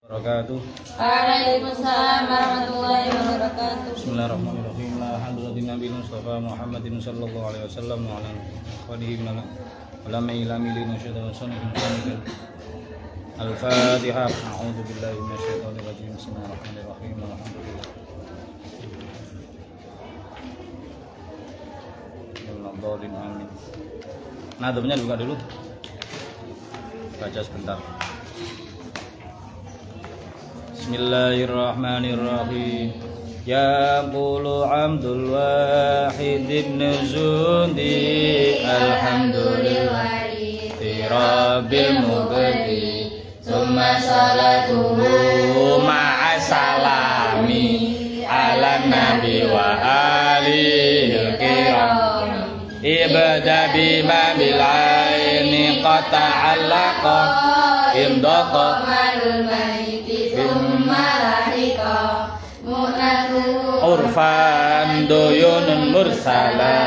Wabarakatuh. Waalaikumsalam warahmatullahi wabarakatuh. Bismillahirrahmanirrahim. Alhamdulillahi nabi Mustafa Muhammadin sallallahu alaihi wasallam wa ala alihi wa sahbihi wa Al-Fatihah. A'udzu billahi minasyaitonir rajim. Bismillahirrahmanirrahim. Alhamdulillah. Amin. Nah, temennya buka dulu. Baca sebentar. Bismillahirrahmanirrahim. Ya qulu Abdul Wahid ibn Zundi alhamdulillahi rabbil mubadi summa salatuhu ma'a salami ala nabi wa alihi kiram ibada bima bil aini qata'allaqa imdaqa malul maiti urfan duyunun mursala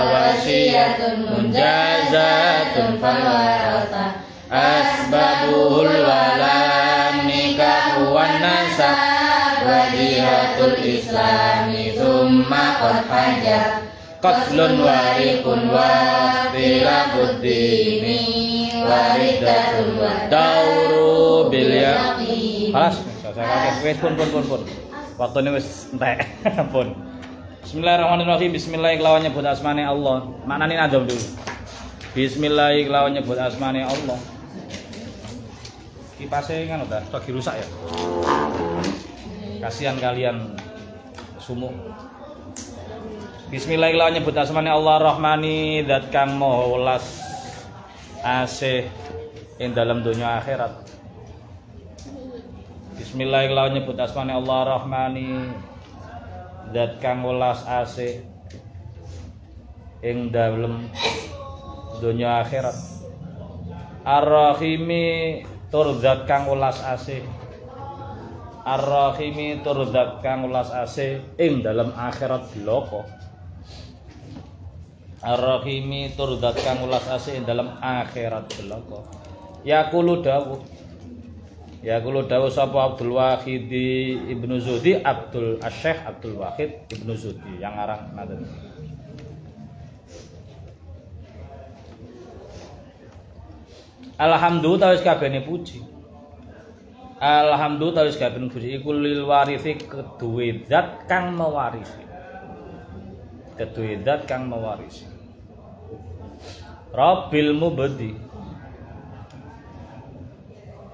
wasiyatun munjazatun falwarata asbabul walam nikahu wan nasab wajihatul islami thumma qad hajar qatlun warikun waqtilafud dini wariddatun wa dauru bil yaqin. Alas, saya wis pun. Waktune wis entek. Pun. Bismillahirrahmanirrahim. Bismillah kelawan nyebut asmane Allah. Maknane nadzam dulu. Bismillah kelawan nyebut asmane Allah. Kipase ngono ta, lagi rusak ya. Kasihan kalian sumuk. Bismillah kelawan nyebut asmane Allah Rahmani zat kang maha welas asih ing dalam dunia akhirat. Bismillahirrahmanirrahim nyebut asmane Allah Rahmani zat kang welas asih ing dalem dunya akhirat. Ar-Rahimi tur zat kang welas asih. Ar-Rahimi tur zat kang welas asih ing dalem akhirat bloko. Ar-Rahimi tur zat kang welas asih ing dalem akhirat bloko. Yaqulu dawuh sapa Abdul Wahid Ibnu Zudi Syekh Abdul Wahid Ibnu Zudi yang ngarang ngaten. Alhamdulillah wis kabehane puji. Alhamdulillah wis kabehane puji iku lil warisi keduwe zat kang mewarisi. Keduwe zat kang mewarisi. Rabbil mubdi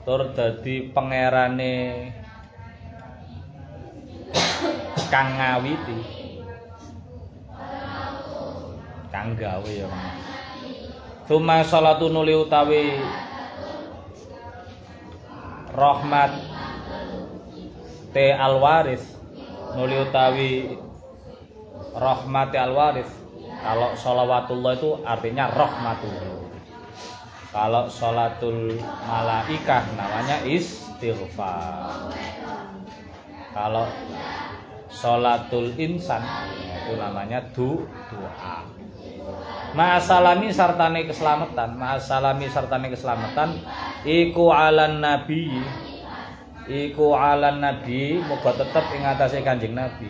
tur dadi pangerane kang ngawiti kang gawe ya Suma salatu nuli utawi rahmat te alwaris nuli utawi rahmati alwaris. Kalau sholawatullah itu artinya rahmatullah. Kalau sholatul malaikah namanya istighfar. Kalau sholatul insan itu namanya doa. Ma'asalami sartane keselamatan, ma'asalami sartane keselamatan iku alan nabi. Iku alan nabi muga tetep ing atase Kanjeng Nabi.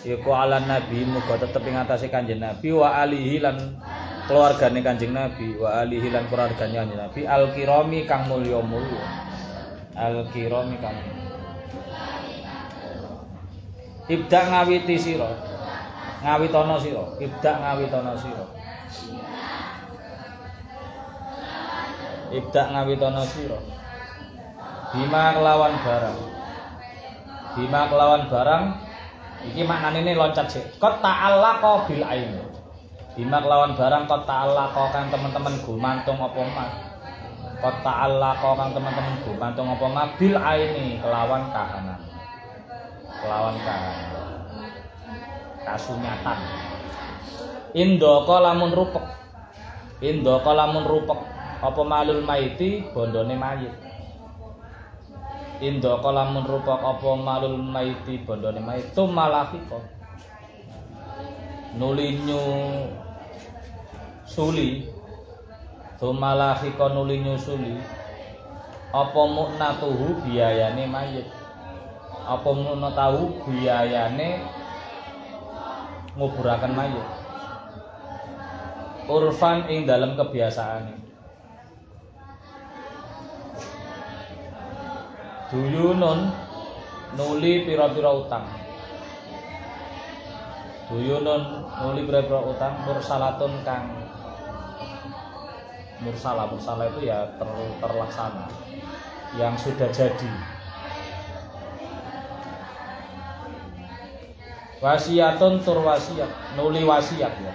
Iku alan nabi muga tetep ing atase Kanjeng Nabi wa alihi lan keluargane Kanjeng Nabi wa alihi lan keluargane Kanjeng Nabi al-kirami kang mulya-mulya. Al-kirami kang ibda ngawiti sira. Ngawitono sira, ibda ngawitono sira. Ibda ngawitono sira. Bima kelawan barang. Bima kelawan barang iki maknane loncat sik. Qad ta'allaqa bil ain. Bima kelawan barang qad ta'allaqa kang teman-teman gumantung apa mas. Qad ta'allaqa kang teman-teman gumantung apa mas bil aini kelawan kahanan. Kelawan kahanan. Kasunyatan. Indaka lamun rupek. Indaka lamun rupek apa malul maiti bondone mayit. Indaka lamun rupek apa malul maiti bondone mayit tumalafika. Nulinyu suli tumalafika nulinyu suli Apa mu'natuhu biayane mayit. Apa mu'natahu biayane nguburaken mayit. Urfan ing dalam kebiasaane. Duyunun nuli pira-pira utang. Duyunun nuli pira-pira utang mursalatun kang mursala itu ya terlaksana yang sudah jadi. Wasiatun tur wasiat nuli wasiat ya.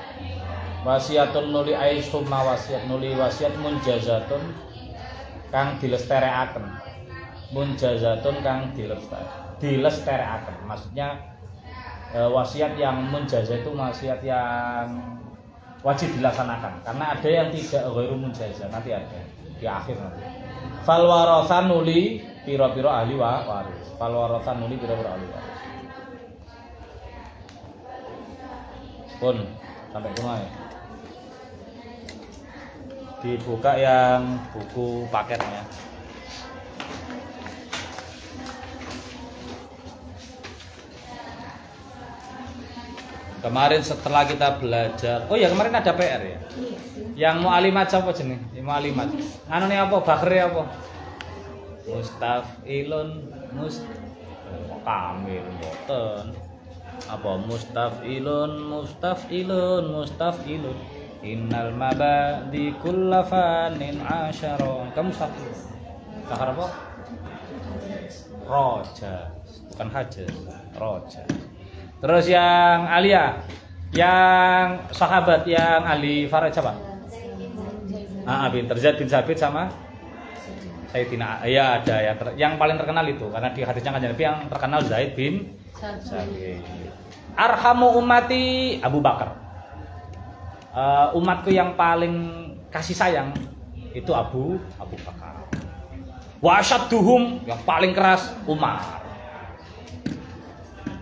Wasiatun nuli aisumma wasiat nuli wasiat munjazatun kang dilesterekaken. Munjazatun kang dilesterekaken. Maksudnya wasiat yang munjazah itu wasiat yang wajib dilaksanakan, karena ada yang tidak ghairu munjazah, nanti ada di akhir nanti. Fal warathan nuli pira-pira ahli waris. Fal warathan nuli pira-pira ahli waris. Pun sampai rumah ya. Dibuka yang buku paketnya. Kemarin setelah kita belajar, oh ya kemarin ada PR ya. Yang mu'alimat apa jenis? Mu'alimat. Anu nih apa? Bakri apa? Mustafilun kamil boten. Apa mustafilun. Innal mabadi kullafanin asyara. Kamu satu. Sakar apa? Roja. Bukan hajar, roja. Terus yang Alia, yang sahabat yang ahli faraj siapa? Bin Zaid bin Sabit sama Sayyidina. Ya ada ya, yang paling terkenal itu karena di hadisnya kan Nabi yang terkenal Zaid bin Sabit. Arhamu ummati Abu Bakar. Umatku yang paling kasih sayang itu Abu Bakar. Wa asyadduhum yang paling keras Umar.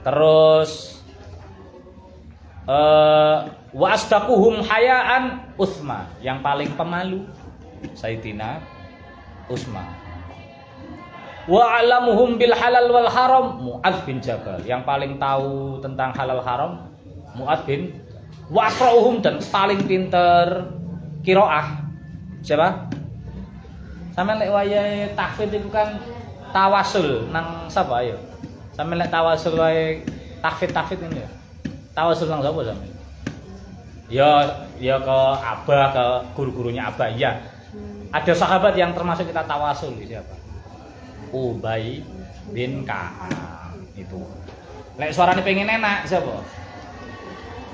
Terus wa asdaquhum hayaan Utsman, yang paling pemalu Sayyidina Utsman. Wa alamuhum bil halal wal haram Mu'adz bin Jabal, yang paling tahu tentang halal haram Mu'adz bin. Wa aqra'uhum, dan paling pinter qiraah siapa? Sampe lek wayahe tahfidz itu kan tawasul nang sapa ayo? Sampe lek tawasul wae tahfidz ini ya. Tawasul nang sapa sampe? Ya ke Abah, ke guru-gurunya Abah. Iya. Ada sahabat yang termasuk kita tawasul, siapa? Ubay bin Ka'ab itu. Lek suarane pengen enak siapa?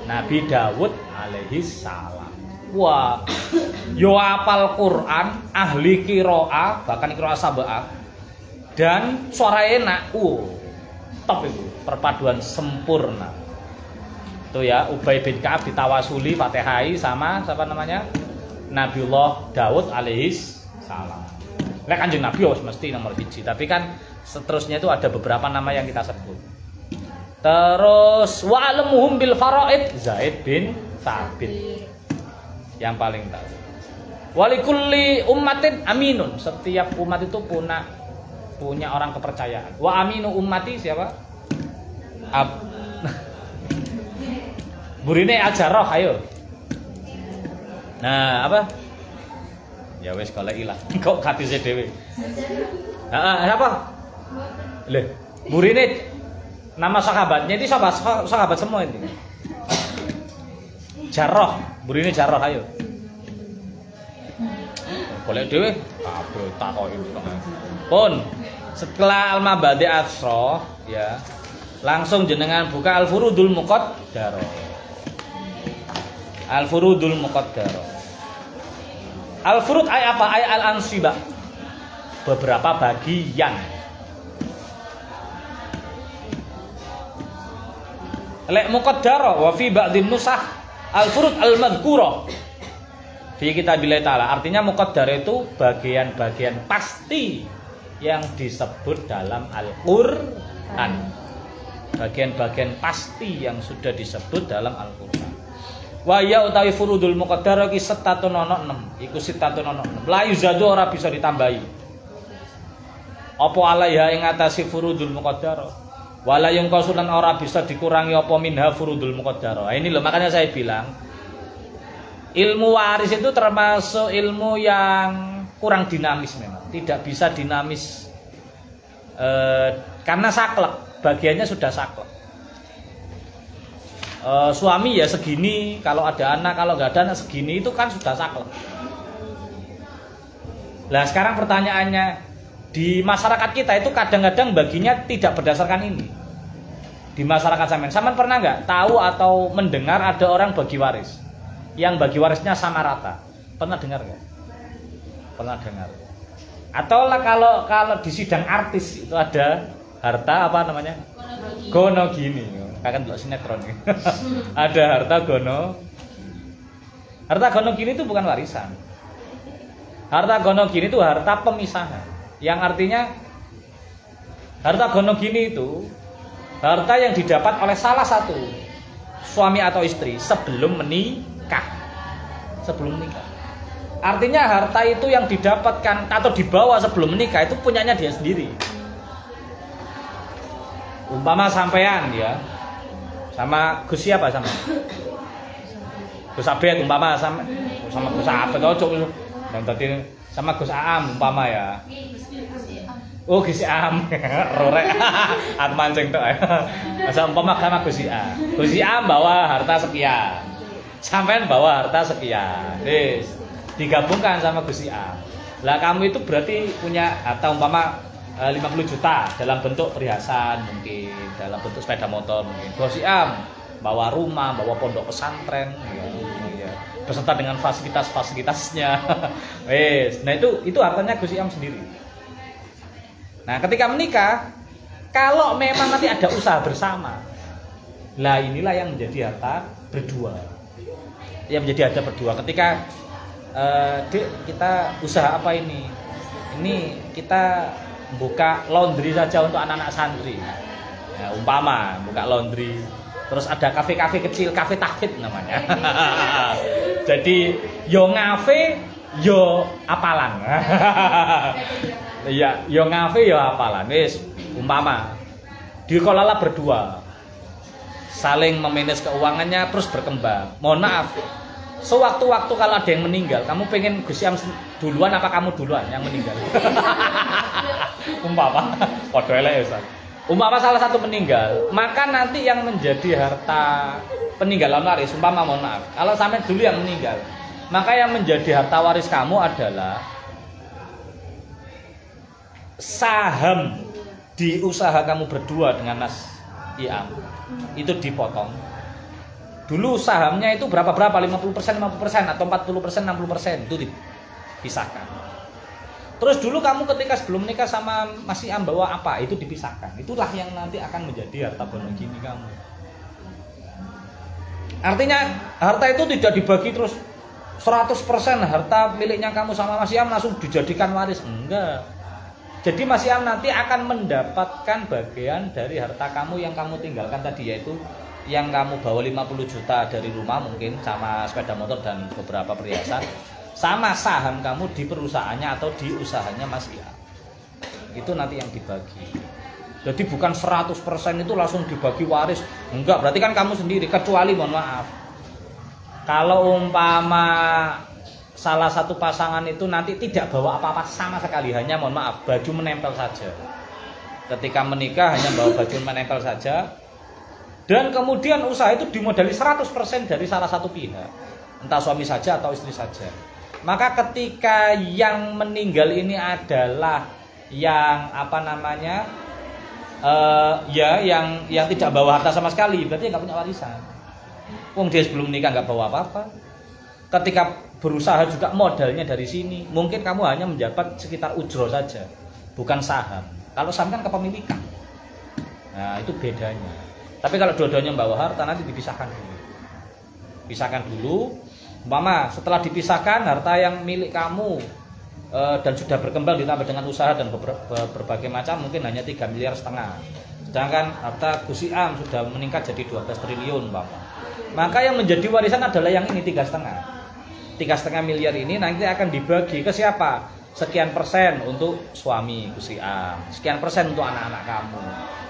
Nabi Dawud alaihi salam. Wah, yo apal Quran, ahli qiraah, bahkan qiraah sab'ah. Dan suara enak. Top itu, perpaduan sempurna. Itu ya, Ubay bin Ka'ab ditawasuli Fatihai sama siapa namanya? Nabiullah Daud alaihi salam. Lek Kanjeng Nabi mesti nomor 1, tapi kan seterusnya itu ada beberapa nama yang kita sebut. Terus wa alamuhum bil faraid Zaid bin Thabit, yang paling tahu. Walikulli ummatin aminun, setiap umat itu punya orang kepercayaan. Wa aminu ummati siapa? Burine ajarah ayo. Nah, apa? Ya wis golek ilang. Kok hadise dhewe. Heeh, apa? Lho, burine nama sahabatnya itu sahabat semua ini. Jarrah, burine Jarrah ayo. Golek dhewe kabeh takoki. Pun setelah Al-Mabadi Asra ya, langsung jenengan buka Al-Furudul Muqaddarah. Al-Furudul Muqaddarah. Al-Furud ay apa? Ay al-ansibah. Beberapa bagian. Lek muqaddarah wa fi ba'dhin nusakh al-furud al-madhkurah fi kitabillah ta'ala. Artinya muqaddarah itu bagian-bagian pasti yang disebut dalam Al-Qur'an. Bagian-bagian pasti yang sudah disebut dalam Al-Qur'an. Wa ya utawi furudul muqaddarah ki 6. Iku 6. La yuzadu ora bisa ditambahi. Apa alaiha ing atase furudul muqaddarah. Wala yung kausulan ora bisa dikurangi apa minha furudul muqaddarah. Ini loh makanya saya bilang ilmu waris itu termasuk ilmu yang kurang dinamis memang. Tidak bisa dinamis karena saklek, bagiannya sudah saklek. Suami ya segini, kalau ada anak, kalau nggak ada anak segini, itu kan sudah saklek. Nah sekarang pertanyaannya, di masyarakat kita itu kadang-kadang baginya tidak berdasarkan ini. Di masyarakat Saman pernah nggak tahu atau mendengar ada orang bagi waris yang bagi warisnya sama rata? Pernah dengar nggak? Pernah dengar. Atau lah kalau di sidang artis itu ada harta apa namanya? Gono gini. Kan untuk sinetron. Ada harta gono. Harta gono gini itu bukan warisan. Harta gono gini itu harta pemisahan. Yang artinya harta gono gini itu harta yang didapat oleh salah satu suami atau istri sebelum menikah. Sebelum menikah. Artinya harta itu yang didapatkan atau dibawa sebelum menikah itu punyanya dia sendiri. Umpama sampean ya sama Gus siapa sama Gus Abed umpama sama Gus Abed dan tadi sama Gus Aam umpama ya. Oh Gus Aam rorek at mancing tok. Masa umpama sama Gus Aam. Gus Aam bawa harta sekian. Sampean bawa harta sekian. Wis digabungkan sama Gus Aam. Lah kamu itu berarti punya harta umpama 50 juta dalam bentuk perhiasan mungkin, dalam bentuk sepeda motor mungkin. Gus Am bawa rumah, bawa pondok pesantren ya. Beserta dengan fasilitas-fasilitasnya. Wes, nah itu hartanya Gus Am sendiri. Nah, ketika menikah, kalau memang nanti ada usaha bersama. Lah inilah yang menjadi harta berdua. Yang menjadi harta berdua ketika Dek, kita usaha apa ini? Ini kita buka laundry saja untuk anak-anak santri. Ya, umpama buka laundry, terus ada kafe-kafe kecil, kafe tahfidz namanya. Jadi yo ngafe, yo apalan. Iya, yo ngafe yo apalan. Wis, umpama dikelola berdua. Saling memanage keuangannya terus berkembang. Mohon maaf. Sewaktu-waktu kalau ada yang meninggal, kamu pengen Gus Yam duluan apa kamu duluan yang meninggal? Umpama, podo elek ya Ustaz. Umpama salah satu meninggal, maka nanti yang menjadi harta peninggalan waris, umpama mohon maaf, kalau sampai dulu yang meninggal, maka yang menjadi harta waris kamu adalah saham di usaha kamu berdua dengan Mas Iam. Itu dipotong. Dulu sahamnya itu berapa 50% atau 40% 60% itu dipisahkan. Terus dulu kamu ketika sebelum nikah sama Mas Iam bawa apa itu dipisahkan. Itulah yang nanti akan menjadi harta gono gini kamu. Artinya harta itu tidak dibagi terus 100% harta miliknya kamu sama Mas Iam langsung dijadikan waris. Enggak. Jadi Mas Iam nanti akan mendapatkan bagian dari harta kamu yang kamu tinggalkan tadi, yaitu yang kamu bawa 50 juta dari rumah mungkin sama sepeda motor dan beberapa perhiasan, sama saham kamu di perusahaannya atau di usahanya Mas Iam. Itu nanti yang dibagi. Jadi bukan 100% itu langsung dibagi waris. Enggak, berarti kan kamu sendiri, kecuali mohon maaf, kalau umpama salah satu pasangan itu nanti tidak bawa apa-apa sama sekali, hanya mohon maaf baju menempel saja. Ketika menikah hanya bawa baju menempel saja. Dan kemudian usaha itu dimodali 100% dari salah satu pihak, entah suami saja atau istri saja. Maka ketika yang meninggal ini adalah yang apa namanya, yang tidak bawa harta sama sekali, berarti nggak punya warisan. Wong dia sebelum nikah nggak bawa apa-apa. Ketika berusaha juga modalnya dari sini, mungkin kamu hanya menjabat sekitar ujro saja, bukan saham. Kalau saham kan kepemilikan. Nah itu bedanya. Tapi kalau dua-duanya membawa harta nanti dipisahkan dulu. Pisahkan dulu. Umpama setelah dipisahkan harta yang milik kamu dan sudah berkembang ditambah dengan usaha dan berbagai macam mungkin hanya 3,5 miliar. Sedangkan harta Gus Iam sudah meningkat jadi 12 triliun umpama. Maka yang menjadi warisan adalah yang ini 3,5. 3,5 miliar ini nanti akan dibagi ke siapa? sekian persen untuk suami Gusti A, sekian persen untuk anak-anak kamu,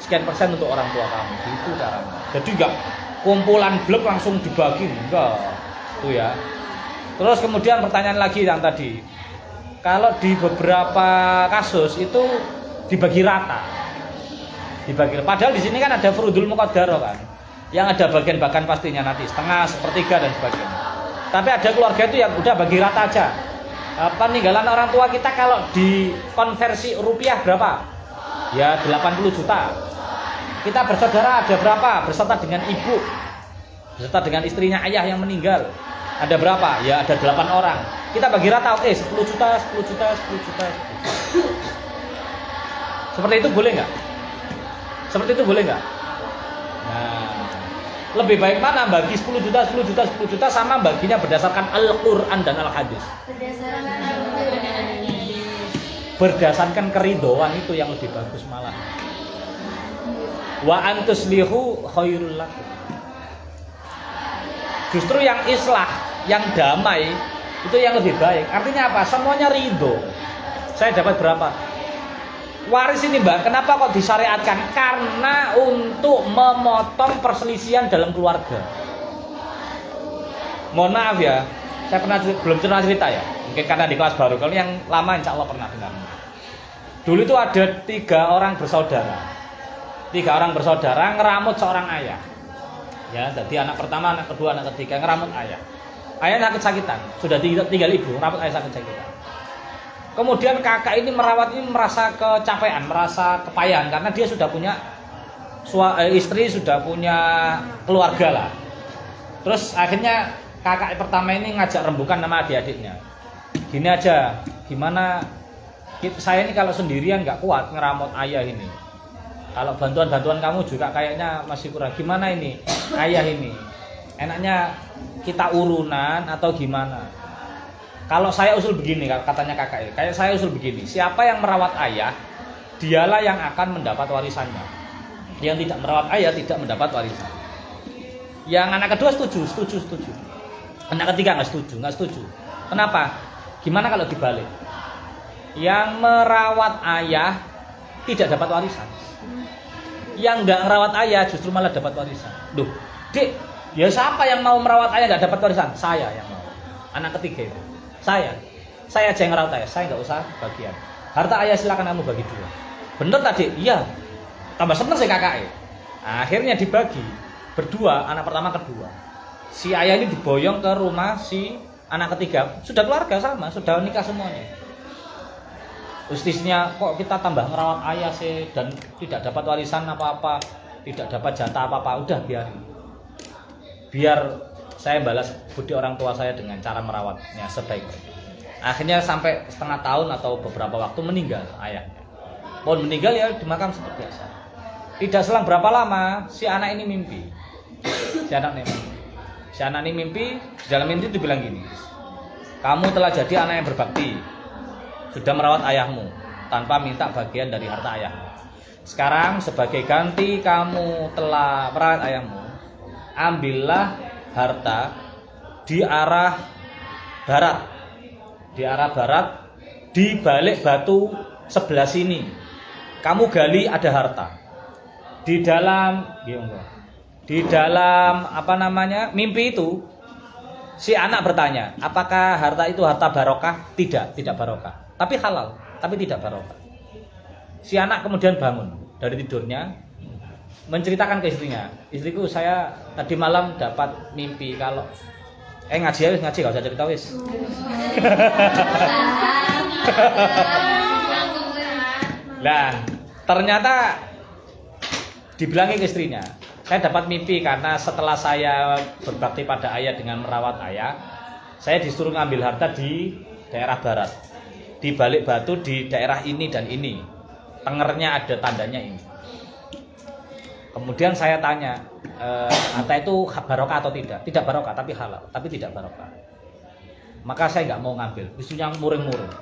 sekian persen untuk orang tua kamu. Itu caranya. Jadi enggak kumpulan blok langsung dibagi, enggak. Itu ya. Terus kemudian pertanyaan lagi yang tadi. Kalau di beberapa kasus itu dibagi rata. Dibagi. Padahal di sini kan ada furudul muqaddarah kan. Yang ada bagian bahkan pastinya nanti setengah, sepertiga dan sebagainya. Tapi ada keluarga itu yang udah bagi rata aja. Peninggalan orang tua kita kalau dikonversi rupiah berapa? Ya 80 juta. Kita bersaudara ada berapa? Berserta dengan ibu, berserta dengan istrinya ayah yang meninggal. Ada berapa? Ya ada 8 orang. Kita bagi rata, oke 10 juta, 10 juta, 10 juta. Seperti itu boleh nggak? Seperti itu boleh nggak? Nah, lebih baik mana bagi 10 juta, 10 juta, 10 juta sama baginya berdasarkan Al-Quran dan Al-Hadis? Berdasarkan keridoan itu yang lebih bagus malah. Wa antuslihu khairul lakum. Justru yang islah, yang damai itu yang lebih baik. Artinya apa? Semuanya ridho. Saya dapat berapa? Waris ini Mbak, kenapa kok disyariatkan? Karena untuk memotong perselisihan dalam keluarga. Mohon maaf ya, saya belum pernah cerita ya. Mungkin karena di kelas baru. Kalau yang lama insya Allah pernah dengar. Dulu itu ada 3 orang bersaudara. 3 orang bersaudara ngeramut seorang ayah. Ya, jadi anak pertama, anak kedua, anak ketiga ngeramut ayah. Ayahnya kesakitan, sudah tinggal ibu, ngeramut ayah sakit sakitan. Kemudian kakak ini merawat ini merasa kecapean, merasa kepayahan karena dia sudah punya istri, sudah punya keluarga lah. Terus akhirnya kakak pertama ini ngajak rembukan nama adik-adiknya. Gini aja, gimana saya ini kalau sendirian nggak kuat ngeramut ayah ini. Kalau bantuan-bantuan kamu juga kayaknya masih kurang. Gimana ini ayah ini? Enaknya kita urunan atau gimana? Kalau saya usul begini, katanya kakak ini, kayak saya usul begini, siapa yang merawat ayah, dialah yang akan mendapat warisannya. Yang tidak merawat ayah tidak mendapat warisan. Yang anak kedua setuju. Anak ketiga nggak setuju. Kenapa? Gimana kalau dibalik? Yang merawat ayah tidak dapat warisan. Yang nggak merawat ayah justru malah dapat warisan. Duh, Dik, ya siapa yang mau merawat ayah nggak dapat warisan? Saya yang mau. Anak ketiga itu. Saya aja yang ngerawat ayah, saya nggak usah bagian. Harta ayah silakan kamu bagi 2. Bener tadi? Iya. Tambah seneng sih kakaknya. Akhirnya dibagi berdua, anak pertama kedua. Si ayah ini diboyong ke rumah si anak ketiga, sudah keluarga sama, sudah nikah semuanya. Ustisnya kok kita tambah ngerawat ayah sih dan tidak dapat warisan apa-apa, tidak dapat jatah apa-apa, udah biar saya balas budi orang tua saya dengan cara merawatnya sebaik-baiknya. Akhirnya sampai setengah tahun atau beberapa waktu meninggal ayahnya. Pohon meninggal ya di makam seperti biasa. Tidak selang berapa lama si anak ini mimpi. Si anak ini mimpi, di dalam mimpi itu bilang gini. Kamu telah jadi anak yang berbakti. Sudah merawat ayahmu tanpa minta bagian dari harta ayahmu. Sekarang sebagai ganti kamu telah merawat ayahmu, ambillah harta di arah barat, di balik batu sebelah sini. Kamu gali ada harta. Di dalam apa namanya mimpi itu si anak bertanya, apakah harta itu harta barokah? Tidak barokah. Tapi halal, tapi tidak barokah. Si anak kemudian bangun dari tidurnya, menceritakan ke istrinya, istriku saya tadi malam dapat mimpi kalau ngaji gak usah cerita wis. Lah ternyata dibilangi ke istrinya, saya dapat mimpi karena setelah saya berbakti pada ayah dengan merawat ayah, saya disuruh ngambil harta di daerah barat, di balik batu di daerah ini dan ini, tengernya ada tandanya ini. Kemudian saya tanya, harta itu barokah atau tidak? Tidak barokah, tapi halal, tapi tidak barokah. Maka saya nggak mau ngambil. Istrinya muring-muring.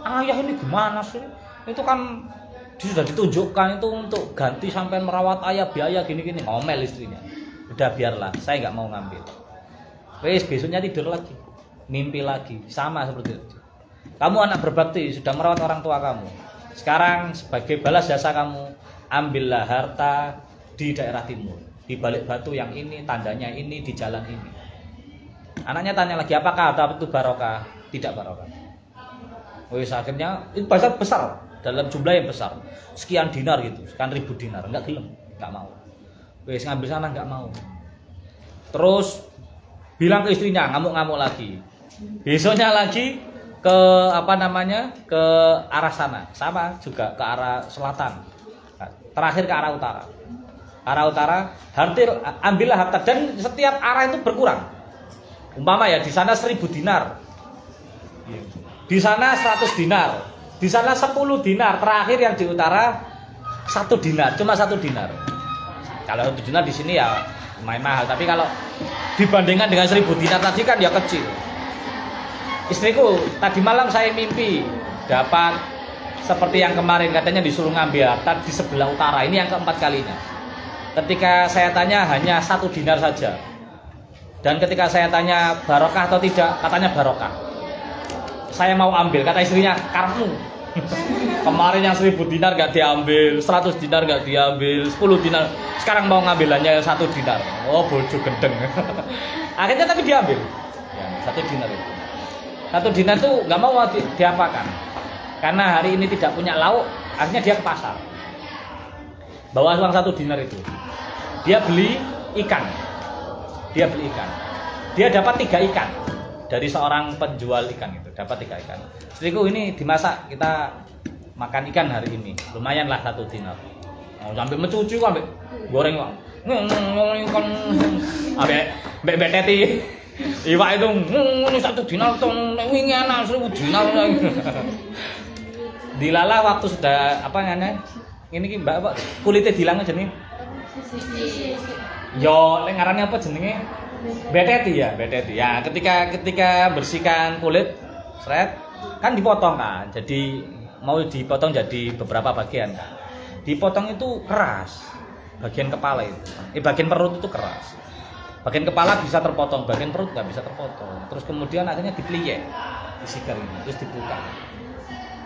Ayah ini gimana sih? Itu kan sudah ditunjukkan itu untuk ganti sampai merawat ayah, biaya gini-gini. Ngomel istrinya. Udah biarlah, saya nggak mau ngambil. Wes besoknya tidur lagi, mimpi lagi, sama seperti itu. Kamu anak berbakti, sudah merawat orang tua kamu. Sekarang sebagai balas jasa kamu, ambillah harta di daerah timur, di balik batu yang ini, tandanya ini, di jalan ini. Anaknya tanya lagi, apakah harta itu barokah? Tidak barokah. Wis akhirnya itu besar, dalam jumlah yang besar. Sekian dinar gitu, sekian ribu dinar, enggak gelem, enggak mau. Wis ngambil sana enggak mau. Terus bilang ke istrinya, ngamuk-ngamuk lagi. Besoknya lagi ke ke arah sana, sama juga ke arah selatan, terakhir ke arah utara. Arah utara, ambillah harta, dan setiap arah itu berkurang. Umpama ya di sana 1000 dinar, di sana 100 dinar, di sana 10 dinar, terakhir yang di utara 1 dinar, cuma 1 dinar. Kalau 1 dinar di sini ya lumayan mahal, tapi kalau dibandingkan dengan 1000 dinar tadi kan ya kecil. Istriku, tadi malam saya mimpi dapat seperti yang kemarin, katanya disuruh ngambil harta di sebelah utara. Ini yang keempat kalinya. Ketika saya tanya hanya 1 dinar saja. Dan ketika saya tanya barokah atau tidak, katanya barokah. Saya mau ambil, kata istrinya, karmu. Kemarin yang 1000 dinar gak diambil, 100 dinar gak diambil, 10 dinar. Sekarang mau ngambilannya 1 dinar. Oh, bojo gendeng. Akhirnya tapi diambil. Ya, 1 dinar itu. 1 dinar itu nggak mau diapakan, karena hari ini tidak punya lauk, akhirnya dia ke pasar, bawa uang 1 dinar itu, dia beli ikan, dia dapat 3 ikan dari seorang penjual ikan itu, dapat 3 ikan. Istriku, ini dimasak, kita makan ikan hari ini, lumayan lah 1 dinar. Sampai mencuci, sampai goreng kok, sampai teti. Iwak itu, ini 1 dinar, wingi anak 1000 dinar. Dilala waktu sudah ini mbak kulitnya dilang aja nih. Yo, ngarannya apa jenenge? Beteti ya, beteti. Ya, ketika bersihkan kulit, seret, kan dipotong kan. Jadi mau dipotong jadi beberapa bagian kan. Dipotong itu keras, bagian kepala itu, bagian perut itu keras. Bagian kepala bisa terpotong, bagian perut nggak bisa terpotong. Terus kemudian akhirnya dipeliyek, disikat ini, terus dibuka.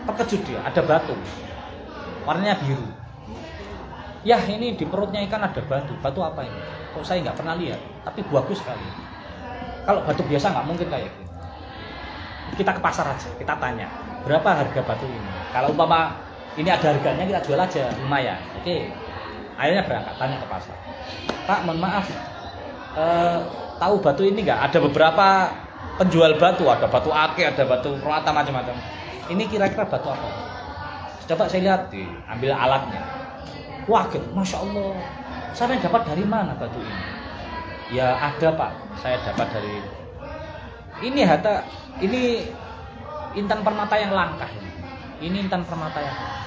Terkejut dia, ada batu, warnanya biru. Ya, ini di perutnya ikan ada batu. Batu apa ini? Kok saya nggak pernah lihat, tapi bagus sekali. Kalau batu biasa nggak mungkin kayak gitu. Kita ke pasar aja, kita tanya, berapa harga batu ini? Kalau umpama ini ada harganya, kita jual aja, lumayan. Oke. Akhirnya berangkat, tanya ke pasar. Pak, mohon maaf, tahu batu ini nggak? Ada beberapa penjual batu, ada batu ake, ada batu permata, macam-macam. Ini kira-kira batu apa? Coba saya lihat, ambil alatnya. Wah, masya Allah, saya dapat dari mana batu ini? Ya ada Pak, saya dapat dari ini harta, ini intan permata yang langka. Ini intan permata yang langka.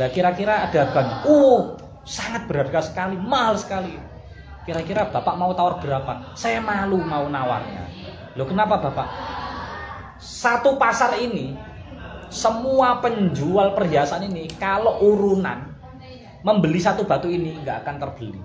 Lah kira-kira ada harganya? Sangat berharga sekali, mahal sekali. Kira-kira Bapak mau tawar berapa? Saya malu mau nawarnya. Loh, kenapa Bapak? Satu pasar ini, semua penjual perhiasan ini, kalau urunan membeli satu batu ini nggak akan terbeli,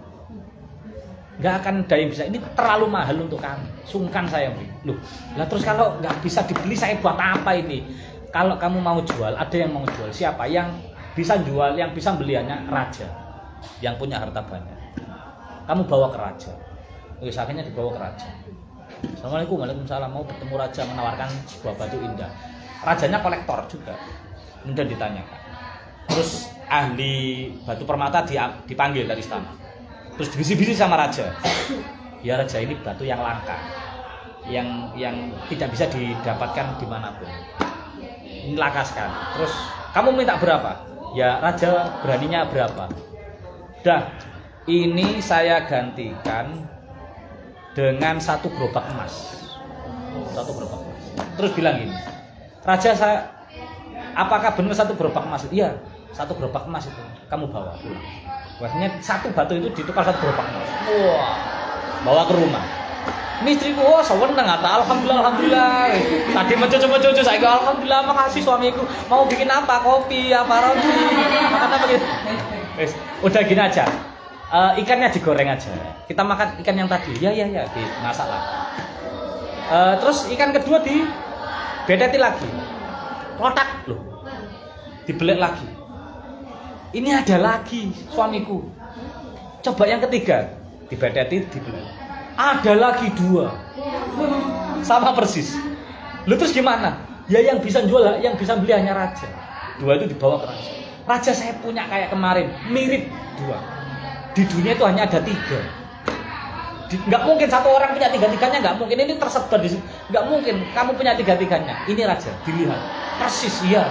nggak akan ada yang bisa. Ini terlalu mahal untuk kami, sungkan saya beli. Loh, lah terus kalau nggak bisa dibeli, saya buat apa ini? Kalau kamu mau jual, ada yang mau jual. Siapa yang bisa jual, yang bisa beliannya? Raja, yang punya harta banyak. Kamu bawa ke raja. Wis akhirnya dibawa ke raja. Assalamualaikum, waalaikumsalam. Mau bertemu raja, menawarkan sebuah batu indah. Rajanya kolektor juga. Kemudian ditanyakan. Terus ahli batu permata dipanggil dari istana. Terus dibisi-bisi sama raja. Ya raja, ini batu yang langka, yang tidak bisa didapatkan dimanapun. Ini langka sekali. Terus kamu minta berapa? Ya raja beraninya berapa? Dah, ini saya gantikan dengan 1 gerobak emas. 1 gerobak emas. Terus bilang gini, raja, saya, apakah benar 1 gerobak emas? Iya, 1 gerobak emas itu kamu bawa pulang. Maksudnya 1 batu itu ditukar 1 gerobak emas. Wah, bawa ke rumah. Ini istriku, seneng, alhamdulillah. Tadi mencucu, saya alhamdulillah, makasih suamiku. Mau bikin apa? Kopi, apa roti, makan apa gitu. Udah gini aja. Ikannya digoreng aja. Kita makan ikan yang tadi. Ya, dimasak lah. Terus ikan kedua dibedeti lagi. kotak loh. Dibelik lagi. Ini ada lagi suamiku. Coba yang ketiga, dibedeti, dibelik. Ada lagi 2. Sama persis. Lu terus gimana? Ya yang bisa jual, yang bisa beli hanya raja. 2 itu dibawa ke raja. Raja saya punya kayak kemarin, mirip 2. Di dunia itu hanya ada 3. Nggak mungkin satu orang punya 3-3-nya, nggak mungkin. Ini tersebar di sini. Nggak mungkin kamu punya 3-3-nya. Ini raja, dilihat. Persis, iya.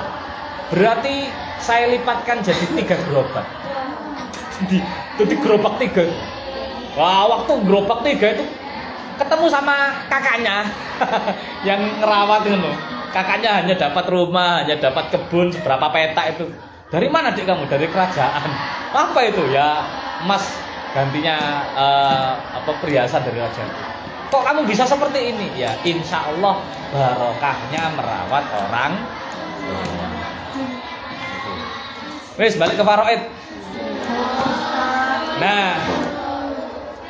Berarti saya lipatkan jadi 3 gerobak. Jadi gerobak 3. Wah, waktu gerobak 3 itu ketemu sama kakaknya yang ngerawat itu loh. Kakaknya hanya dapat rumah, hanya dapat kebun seberapa petak itu. Dari mana adik kamu? Dari kerajaan. Apa itu? Ya, emas gantinya perhiasan dari raja. Kok kamu bisa seperti ini? Ya, insya Allah barokahnya merawat orang. Wes balik ke faraid. Nah,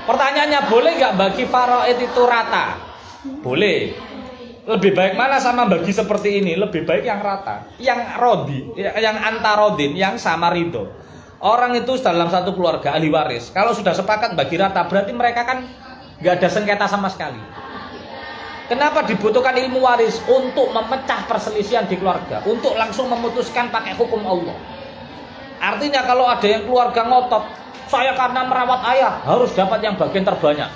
pertanyaannya, boleh nggak bagi faraid itu rata? Boleh. Lebih baik mana sama bagi seperti ini? Lebih baik yang rata, yang rodi, yang antarodin, yang sama ridho. Orang itu dalam satu keluarga ahli waris, kalau sudah sepakat bagi rata, berarti mereka kan nggak ada sengketa sama sekali. Kenapa dibutuhkan ilmu waris? Untuk memecah perselisihan di keluarga, untuk langsung memutuskan pakai hukum Allah. Artinya kalau ada yang keluarga ngotot, saya karena merawat ayah harus dapat yang bagian terbanyak.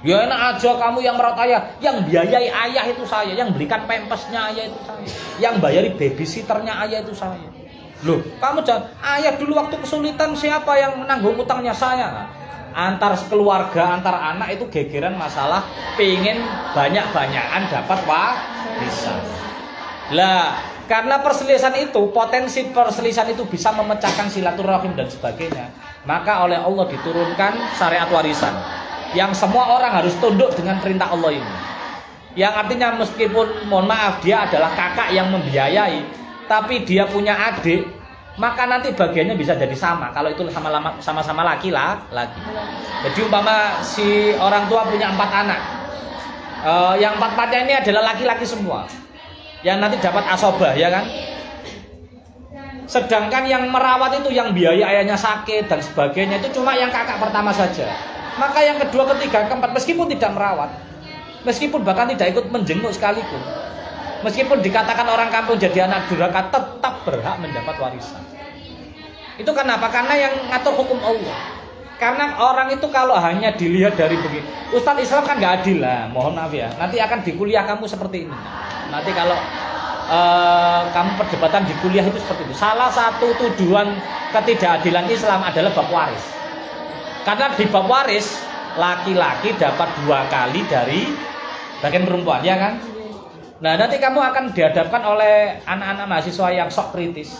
Ya enak aja kamu yang merawat ayah, yang biayai ayah itu saya, yang belikan pampasnya ayah itu saya, yang bayari babysitternya ayah itu saya. Loh, kamu jangan, ayah dulu waktu kesulitan siapa yang menanggung utangnya? Saya. Antar keluarga, antar anak itu gegeran masalah pengen banyak-banyakan dapat warisan. Lah, karena perselisihan itu, potensi perselisihan itu bisa memecahkan silaturahim dan sebagainya. Maka oleh Allah diturunkan syariat warisan yang semua orang harus tunduk dengan perintah Allah ini. Yang artinya meskipun mohon maaf dia adalah kakak yang membiayai, tapi dia punya adik, maka nanti bagiannya bisa jadi sama. Kalau itu sama-sama laki. Jadi umpama si orang tua punya 4 anak, yang 4-4-nya ini adalah laki-laki semua, yang nanti dapat asobah, ya kan? Sedangkan yang merawat itu, yang biaya ayahnya sakit dan sebagainya, itu cuma yang kakak pertama saja. Maka yang kedua, ketiga, keempat, meskipun tidak merawat, meskipun bahkan tidak ikut menjenguk sekalipun, meskipun dikatakan orang kampung jadi anak durhaka, tetap berhak mendapat warisan. Itu kenapa? Karena yang ngatur hukum Allah. Karena orang itu kalau hanya dilihat dari begini, Ustadz Islam kan nggak adil lah, mohon maaf ya. Nanti akan di kuliah kamu seperti ini. Nanti kalau kamu perdebatan di kuliah itu seperti itu. Salah satu tuduhan ketidakadilan Islam adalah bab waris. Karena di bab waris laki-laki dapat 2 kali dari bagian perempuan, ya kan? Nah, nanti kamu akan dihadapkan oleh anak-anak mahasiswa yang sok kritis,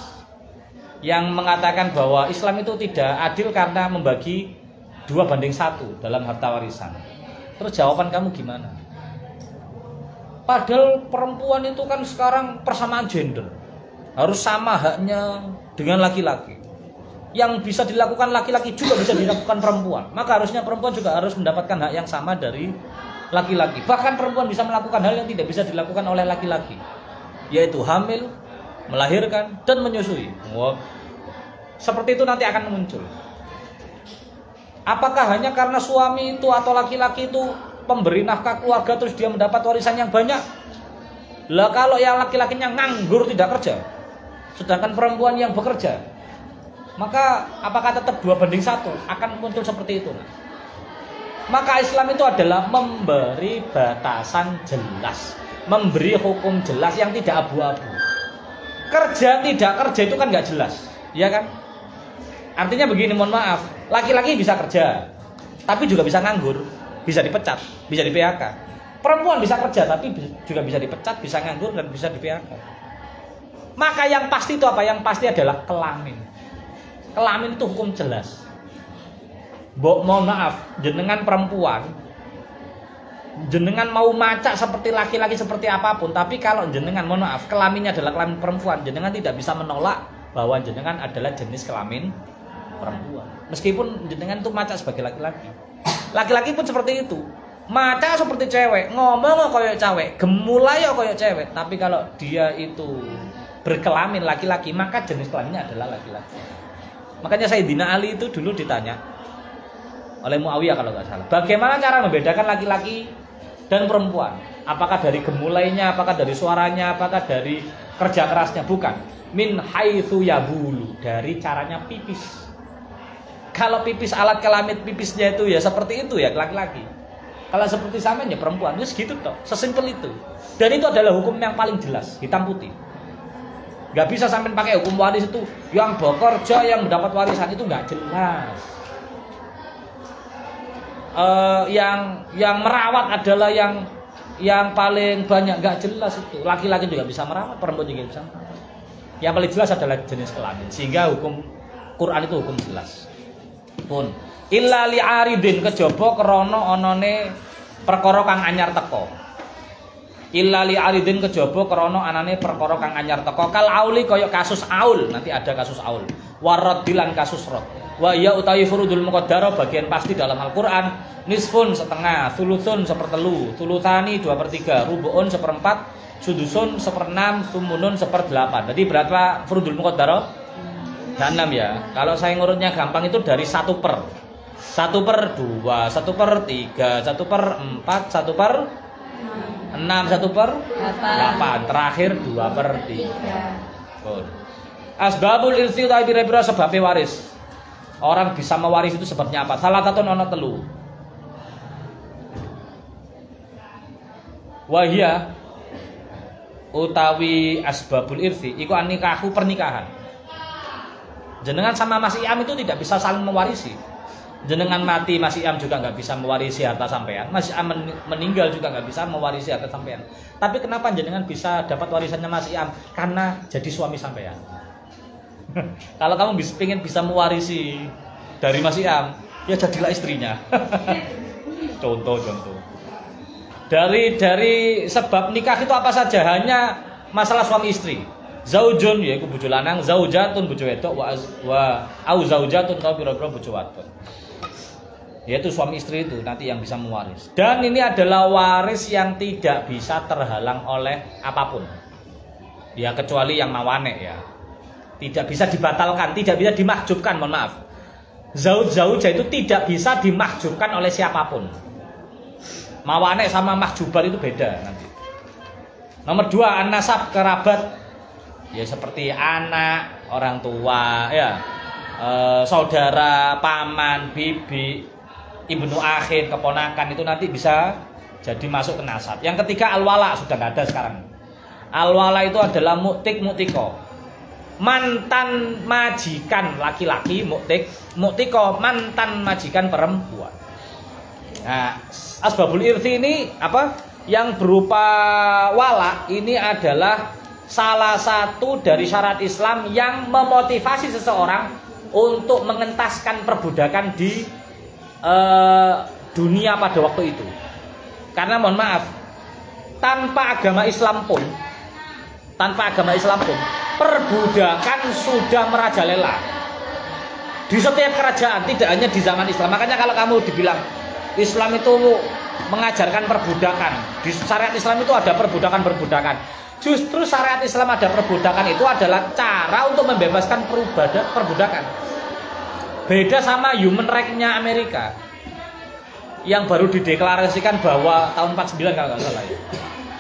yang mengatakan bahwa Islam itu tidak adil karena membagi 2:1 dalam harta warisan. Terus jawaban kamu gimana? Padahal perempuan itu kan sekarang persamaan gender, harus sama haknya dengan laki-laki. Yang bisa dilakukan laki-laki juga bisa dilakukan perempuan. Maka harusnya perempuan juga harus mendapatkan hak yang sama dari laki-laki. Bahkan perempuan bisa melakukan hal yang tidak bisa dilakukan oleh laki-laki, yaitu hamil, melahirkan, dan menyusui. Seperti itu nanti akan muncul. Apakah hanya karena suami itu atau laki-laki itu pemberi nafkah keluarga terus dia mendapat warisan yang banyak? Lah kalau yang laki-lakinya nganggur tidak kerja, sedangkan perempuan yang bekerja, maka apakah tetap 2:1? Akan muncul seperti itu. Maka Islam itu adalah memberi batasan jelas, memberi hukum jelas yang tidak abu-abu. Kerja tidak kerja itu kan nggak jelas, ya kan? Artinya begini, mohon maaf, laki-laki bisa kerja, tapi juga bisa nganggur, bisa dipecat, bisa di PHK. Perempuan bisa kerja, tapi juga bisa dipecat, bisa nganggur, dan bisa di PHK. Maka yang pasti itu apa? Yang pasti adalah kelamin. Kelamin itu hukum jelas. Mohon maaf, jenengan perempuan, jenengan mau macak seperti laki-laki seperti apapun, tapi kalau jenengan, mohon maaf, kelaminnya adalah kelamin perempuan, jenengan tidak bisa menolak bahwa jenengan adalah jenis kelamin perempuan. Meskipun jenengan itu macak sebagai laki-laki. Laki-laki pun seperti itu. Macak seperti cewek, ngomong kayak cewek, gemulai kayak cewek, tapi kalau dia itu berkelamin laki-laki, maka jenis kelaminnya adalah laki-laki. Makanya Sayyidina Ali itu dulu ditanya oleh Muawiyah kalau nggak salah, bagaimana cara membedakan laki-laki dan perempuan? Apakah dari gemulainya, apakah dari suaranya, apakah dari kerja kerasnya? Bukan. Min haitsu yabulu, dari caranya pipis. Kalau pipis, alat kelamin pipisnya itu ya seperti itu ya laki-laki. Kalau seperti samen ya perempuan. Terus gitu toh, sesimpel itu. Dan itu adalah hukum yang paling jelas, hitam putih. Gak bisa sampai pakai hukum waris itu yang bekerja yang mendapat warisan itu nggak jelas. Yang merawat adalah yang paling banyak, nggak jelas itu. Laki-laki juga bisa merawat, perempuan juga bisa merawat. Yang paling jelas adalah jenis kelamin. Sehingga hukum Quran itu hukum jelas. Pun illa li'aridin kejaba krana anane perkara kang anyar teko. Illa li'aridin kejaba krana anane perkara kang anyar teko. Kal auli kaya kasus aul, nanti ada kasus aul. Waradilan kasus rad. Wa ya utawi furudul muqaddarah bagian pasti dalam Al-Qur'an nisfun setengah, thuluthun sepertelu, thulutsani 2/3, rubu'un 1/4, sudusun 1/6, sumunun 1/8. Jadi berapa furudul muqaddarah? 6 ya. Kalau saya ngurutnya gampang itu dari 1/1/2, 1/3, 1/4, 1/6, 1/8, terakhir 2/3. Asbabul irsi utawi pira-pira sebabnya waris. Orang bisa mewaris itu sebabnya apa? Salah satu ono telu. Wahia utawi asbabul irsi iku anikahu pernikahan. Jenengan sama Mas Iam itu tidak bisa saling mewarisi. Jenengan mati Mas Iam juga nggak bisa mewarisi harta sampean. Mas Iam meninggal juga nggak bisa mewarisi harta sampean. Tapi kenapa jenengan bisa dapat warisannya Mas Iam? Karena jadi suami sampean. Kalau kamu pengen bisa mewarisi dari Mas Iam, ya jadilah istrinya. Contoh. Dari sebab nikah itu apa saja? Hanya masalah suami istri. Zaujun yaiku bojo lanang, zaujatun bojo wedok, au zaujatun kau pira-pira bojo wadon. Yaitu suami istri itu nanti yang bisa mewaris. Dan ini adalah waris yang tidak bisa terhalang oleh apapun. Ya kecuali yang mawane ya. Tidak bisa dibatalkan, tidak bisa dimahjubkan, mohon maaf. Zauj-zauja itu tidak bisa dimahjubkan oleh siapapun. Mawane sama mahjuban itu beda nanti. Nomor 2, an-nasab, kerabat. Ya seperti anak, orang tua, ya, saudara, paman, bibi, ibnu akhin, keponakan itu nanti bisa jadi masuk ke nasab. Yang ketiga al-wala, sudah nggak ada sekarang. Al-wala itu adalah mu'tiko. Mantan majikan laki-laki, mu'tiko mantan majikan perempuan. Nah, asbabul irthi ini apa? Yang berupa wala ini adalah salah satu dari syarat Islam yang memotivasi seseorang untuk mengentaskan perbudakan di dunia pada waktu itu. Karena mohon maaf, tanpa agama Islam pun perbudakan sudah merajalela di setiap kerajaan, tidak hanya di zaman Islam. Makanya kalau kamu dibilang Islam itu mengajarkan perbudakan, di syariat Islam itu ada perbudakan. Justru syariat Islam ada perbudakan itu adalah cara untuk membebaskan perbudakan. Beda sama human right-nya Amerika yang baru dideklarasikan bahwa tahun 49 kalau nggak salah ya,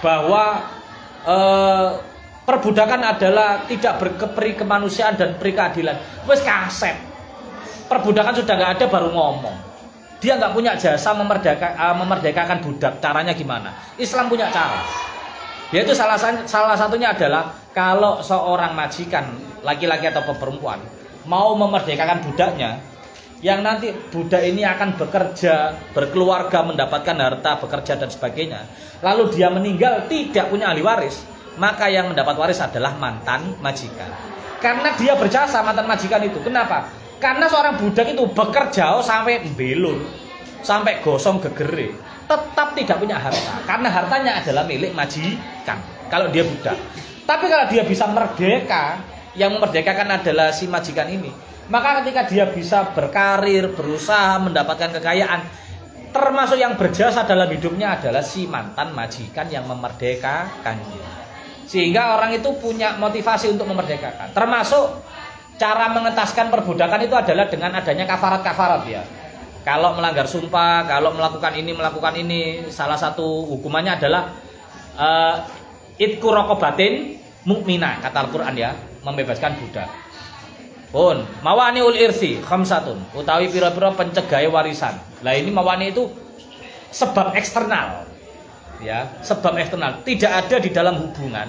bahwa perbudakan adalah tidak berperi kemanusiaan dan peri keadilan. Wes kaset. Perbudakan sudah nggak ada baru ngomong. Dia nggak punya jasa memerdekakan budak. Caranya gimana? Islam punya cara. Yaitu salah satunya adalah kalau seorang majikan laki-laki atau perempuan mau memerdekakan budaknya, yang nanti budak ini akan bekerja, berkeluarga, mendapatkan harta, bekerja dan sebagainya. Lalu dia meninggal tidak punya ahli waris. Maka yang mendapat waris adalah mantan majikan. Karena dia berjasa mantan majikan itu. Kenapa? Karena seorang budak itu bekerja sampai belur, sampai gosong gegere, tetap tidak punya harta. Karena hartanya adalah milik majikan kalau dia budak. Tapi kalau dia bisa merdeka, yang memerdekakan adalah si majikan ini. Maka ketika dia bisa berkarir, berusaha, mendapatkan kekayaan, termasuk yang berjasa dalam hidupnya adalah si mantan majikan yang memerdekakannya. Sehingga orang itu punya motivasi untuk memerdekakan. Termasuk cara mengentaskan perbudakan itu adalah dengan adanya kafarat-kafarat ya. Kalau melanggar sumpah, kalau melakukan ini, salah satu hukumannya adalah itqu raqabatin mukminah, kata Al-Qur'an ya, membebaskan budak. Pun mawaniul irsi khamsatun, utawi pira-pira pencegahe warisan. Lah ini mawani itu sebab eksternal. Ya, sebab eksternal tidak ada di dalam hubungan,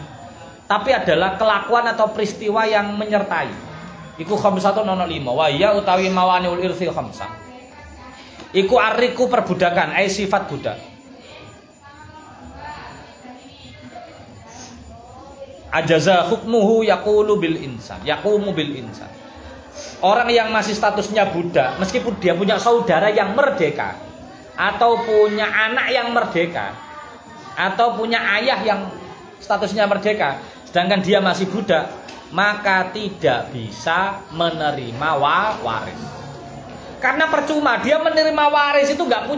tapi adalah kelakuan atau peristiwa yang menyertai. Iku khamsatun ono 5. Wa ya utawi mawaniul irsi khamsah. Iku ariku perbudakan, ai sifat budak. Ajaza hukmuhu yaqulu bil insan, yaqumu bil insan. Orang yang masih statusnya budak, meskipun dia punya saudara yang merdeka, atau punya anak yang merdeka, atau punya ayah yang statusnya merdeka, sedangkan dia masih budak, maka tidak bisa menerima waris. Karena percuma dia menerima waris itu nggak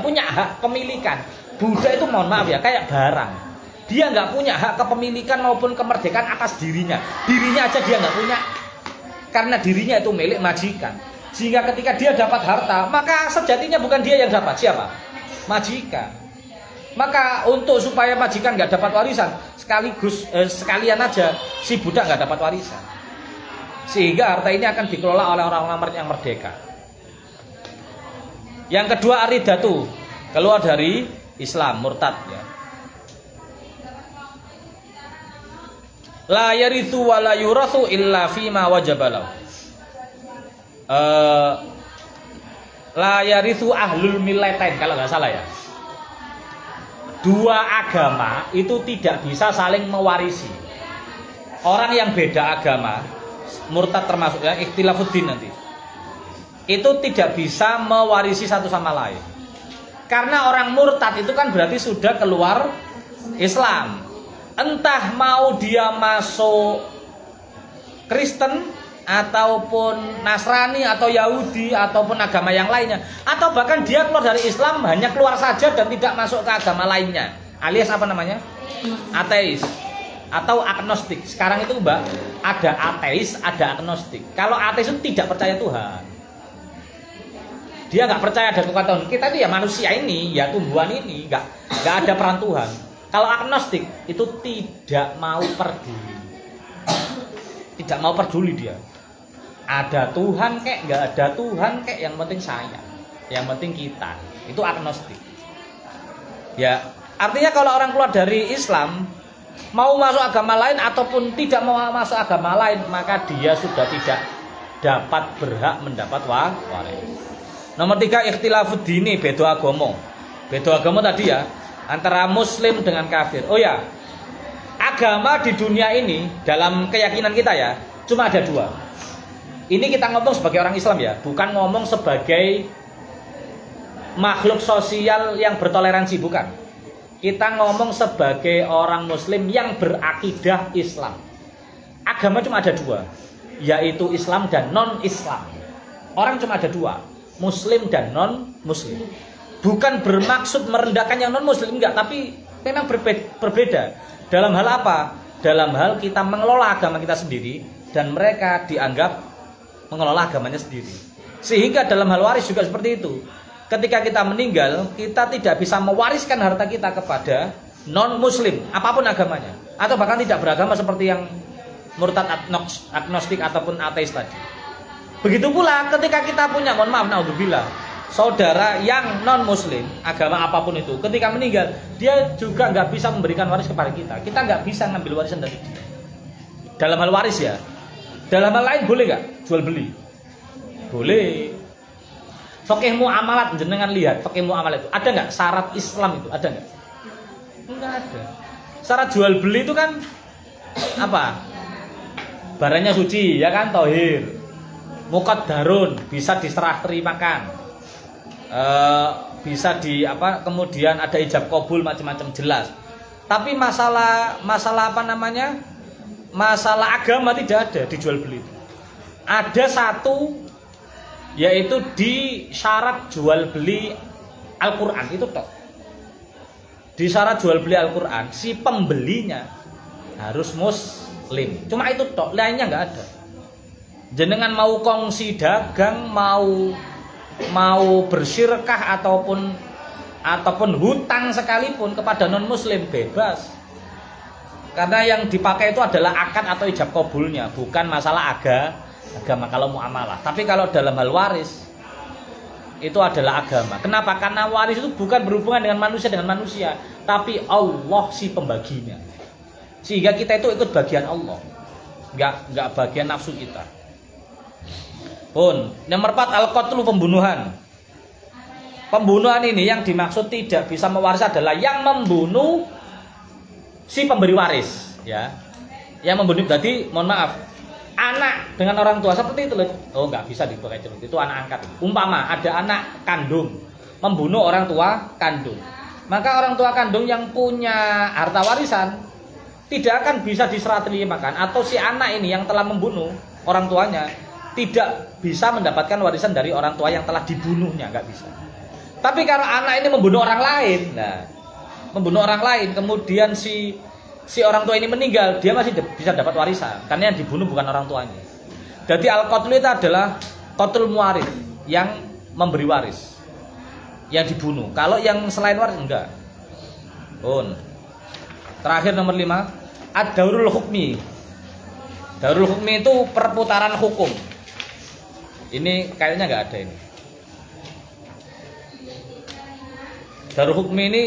punya hak kepemilikan. Budak itu mohon maaf ya kayak barang. Dia nggak punya hak kepemilikan maupun kemerdekaan atas dirinya. Dirinya aja dia nggak punya. Karena dirinya itu milik majikan. Sehingga ketika dia dapat harta, maka sejatinya bukan dia yang dapat, siapa? Majikan. Maka untuk supaya majikan nggak dapat warisan, sekalian aja si budak nggak dapat warisan. Sehingga harta ini akan dikelola oleh orang-orang yang merdeka. Yang kedua aridatu, keluar dari Islam, murtad ya. La yarithu wa la yurathu illa fima wajabalahu. La yarithu ahlul millatain kalau nggak salah ya. Dua agama itu tidak bisa saling mewarisi. Orang yang beda agama, murtad termasuk ya, ikhtilafuddin nanti, itu tidak bisa mewarisi satu sama lain. Karena orang murtad itu kan berarti sudah keluar Islam. Entah mau dia masuk Kristen ataupun Nasrani atau Yahudi ataupun agama yang lainnya, atau bahkan dia keluar dari Islam hanya keluar saja dan tidak masuk ke agama lainnya, alias apa namanya? Ateis atau agnostik. Sekarang itu Mbak, ada ateis, ada agnostik. Kalau ateis itu tidak percaya Tuhan. Dia nggak percaya ada Tuhan. Kita itu ya manusia ini, ya tumbuhan ini, nggak ada peran Tuhan. Kalau agnostik itu tidak mau peduli. Tidak mau peduli dia. Ada Tuhan kek, nggak ada Tuhan kek, yang penting saya, yang penting kita. Itu agnostik. Ya, artinya kalau orang keluar dari Islam, mau masuk agama lain ataupun tidak mau masuk agama lain, maka dia sudah tidak dapat berhak mendapat waris. Nomor 3, ikhtilafud dini, beda agama. Beda agama tadi ya, antara muslim dengan kafir. Oh ya, agama di dunia ini dalam keyakinan kita ya, cuma ada 2. Ini kita ngomong sebagai orang Islam ya, bukan ngomong sebagai makhluk sosial yang bertoleransi, bukan. Kita ngomong sebagai orang muslim yang berakidah Islam. Agama cuma ada 2, yaitu Islam dan non-Islam. Orang cuma ada 2, muslim dan non-muslim. Bukan bermaksud merendahkan yang non-muslim, enggak, tapi memang berbeda. Dalam hal apa? Dalam hal kita mengelola agama kita sendiri dan mereka dianggap mengelola agamanya sendiri. Sehingga dalam hal waris juga seperti itu. Ketika kita meninggal, kita tidak bisa mewariskan harta kita kepada non-muslim, apapun agamanya, atau bahkan tidak beragama seperti yang murtad, agnostik ataupun ateis tadi. Begitu pula ketika kita punya, mohon maaf, naudzubillah, saudara yang non-muslim, agama apapun itu, ketika meninggal, dia juga nggak bisa memberikan waris kepada kita. Kita nggak bisa ngambil warisan dari dia. Dalam hal waris ya. Dalam hal lain boleh nggak jual beli? Boleh. Fikih muamalat, jenengan lihat fikih muamalat itu ada nggak syarat Islam itu, ada nggak? Nggak ada. Syarat jual beli itu kan apa? Barangnya suci, ya kan, tohir, muqaddarun, bisa diserah terimakan, bisa di apa? Kemudian ada ijab qabul, macam-macam, jelas. Tapi masalah apa namanya? Masalah agama tidak ada dijual beli. Ada satu, yaitu di syarat jual beli Al-Quran itu toh. Di syarat jual beli Al-Quran, si pembelinya Harus muslim. Cuma itu tok, lainnya nggak ada. Jenengan mau kongsi dagang, mau bersyirkah ataupun hutang sekalipun kepada non muslim bebas. Karena yang dipakai itu adalah akad atau ijab kabulnya, bukan masalah agama kalau muamalah. Tapi kalau dalam hal waris itu adalah agama. Kenapa? Karena waris itu bukan berhubungan dengan manusia, tapi Allah si pembaginya. Sehingga kita itu ikut bagian Allah, nggak bagian nafsu kita. Pun nomor 4 al-qatlu, pembunuhan. Pembunuhan ini yang dimaksud tidak bisa mewaris adalah yang membunuh si pemberi waris, ya. Yang membunuh tadi, mohon maaf, anak dengan orang tua seperti itu loh. Oh, nggak bisa dipakai cerut. Itu anak angkat. Umpama ada anak kandung membunuh orang tua kandung, maka orang tua kandung yang punya harta warisan tidak akan bisa diserah terimakan, atau si anak ini yang telah membunuh orang tuanya tidak bisa mendapatkan warisan dari orang tua yang telah dibunuhnya, nggak bisa. Tapi kalau anak ini membunuh orang lain, membunuh orang lain, kemudian si orang tua ini meninggal, dia masih bisa dapat warisan, karena yang dibunuh bukan orang tuanya. Jadi al-qatlu itu adalah qatlul muwarith, yang memberi waris, yang dibunuh. Kalau yang selain waris enggak. Terakhir nomor 5, ad-daurul hukmi. Daurul hukmi itu perputaran hukum. Ini kayaknya nggak ada ini. Daurul hukmi ini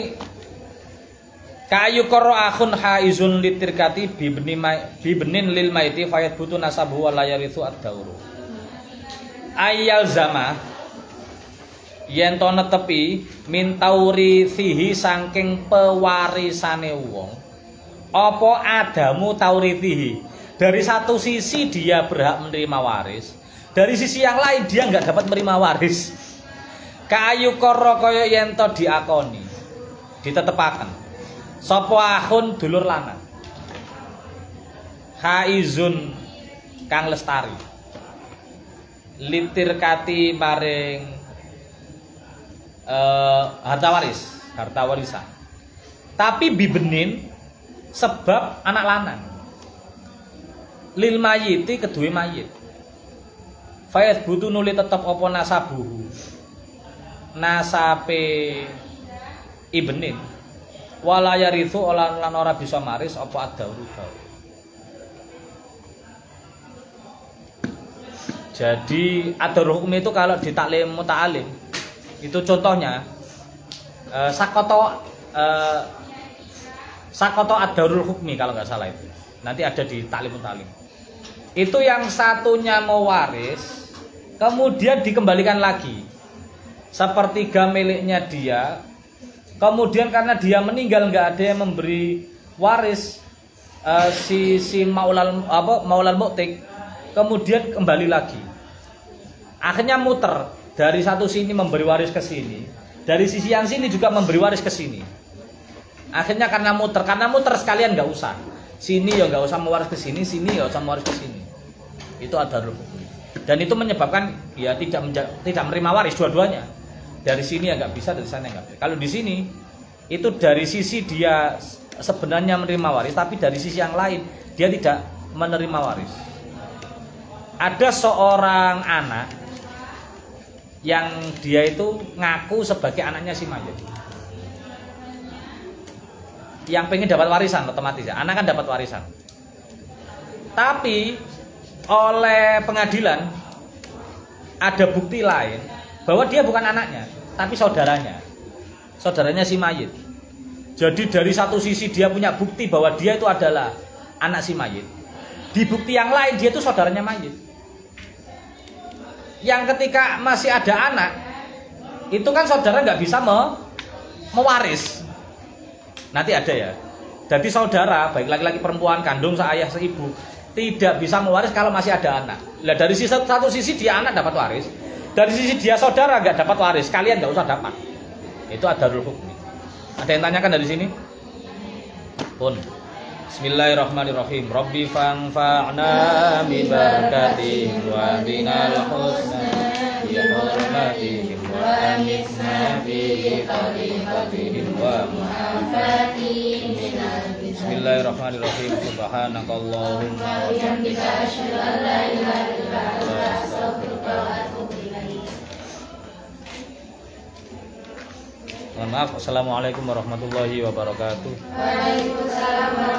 kayu koro akhun haizun litirkati bibenin lil maiti fayat butu nasabu wa layarisu ad-dauru. Ayal zama yen to netepi min taurisihi saking pewarisane wong. Apa adamu taurisihi? Dari satu sisi dia berhak menerima waris, dari sisi yang lain dia nggak dapat menerima waris. Kayu koro koyo yen to diakoni, ditetepaken. Sopo akhun dulur lanang haizun kang lestari litirkati maring harta warisan, tapi bibenin sebab anak lanang lil mayiti kedue mayit fayat butuh nuli tetep opo nasabuhu nasape ibenin wala yarithu lan ora bisa maris apa ad-dauru. Jadi ad-daurul hukmi itu kalau di taklim muta'alim itu contohnya sakoto ad-daurul hukmi kalau nggak salah itu. Nanti ada di taklim muta'alim. Itu yang satunya mau waris kemudian dikembalikan lagi. Sepertiga miliknya dia. Kemudian karena dia meninggal nggak ada yang memberi waris si maulal mu'tik, kemudian kembali lagi. Akhirnya muter dari satu sini memberi waris ke sini, dari sisi yang sini juga memberi waris ke sini. Akhirnya karena muter sekalian nggak usah. Sini ya nggak usah mewaris ke sini ya usah mewaris ke sini. Itu ad-daurul hukmi. Dan itu menyebabkan ya tidak menerima waris dua-duanya. Dari sini ya nggak bisa, dari sana nggak bisa. Kalau di sini itu dari sisi dia sebenarnya menerima waris, tapi dari sisi yang lain dia tidak menerima waris. Ada seorang anak yang dia itu ngaku sebagai anaknya si mayit, yang pengen dapat warisan otomatis ya, anak kan dapat warisan. Tapi oleh pengadilan ada bukti lain bahwa dia bukan anaknya, tapi saudaranya si mayit. Jadi dari satu sisi dia punya bukti bahwa dia itu adalah anak si mayit. Di bukti yang lain dia itu saudaranya mayit. Yang ketika masih ada anak, itu kan saudara nggak bisa mewaris. Nanti ada ya. Jadi saudara, baik laki-laki perempuan, kandung seayah seibu, tidak bisa mewaris kalau masih ada anak. Nah, dari satu sisi dia anak dapat waris. Dari sisi dia saudara nggak dapat waris, kalian nggak usah dapat. Itu ad-daurul hukmi. Ada yang tanyakan dari sini? Pun. Bismillahirrahmanirrahim. Rabbi fanfa'na bi barakatihim wa binal husna بحرمتهم وأنسنا في طريقتهم ومحبتهم بسم الله الرحمن الرحيم سبحانك اللهم وبحمدك أشهد أن لا إله إلا أنت أستغفرك وأتوب إليك. Mohon maaf. Assalamualaikum warahmatullahi wabarakatuh. Waalaikumsalam.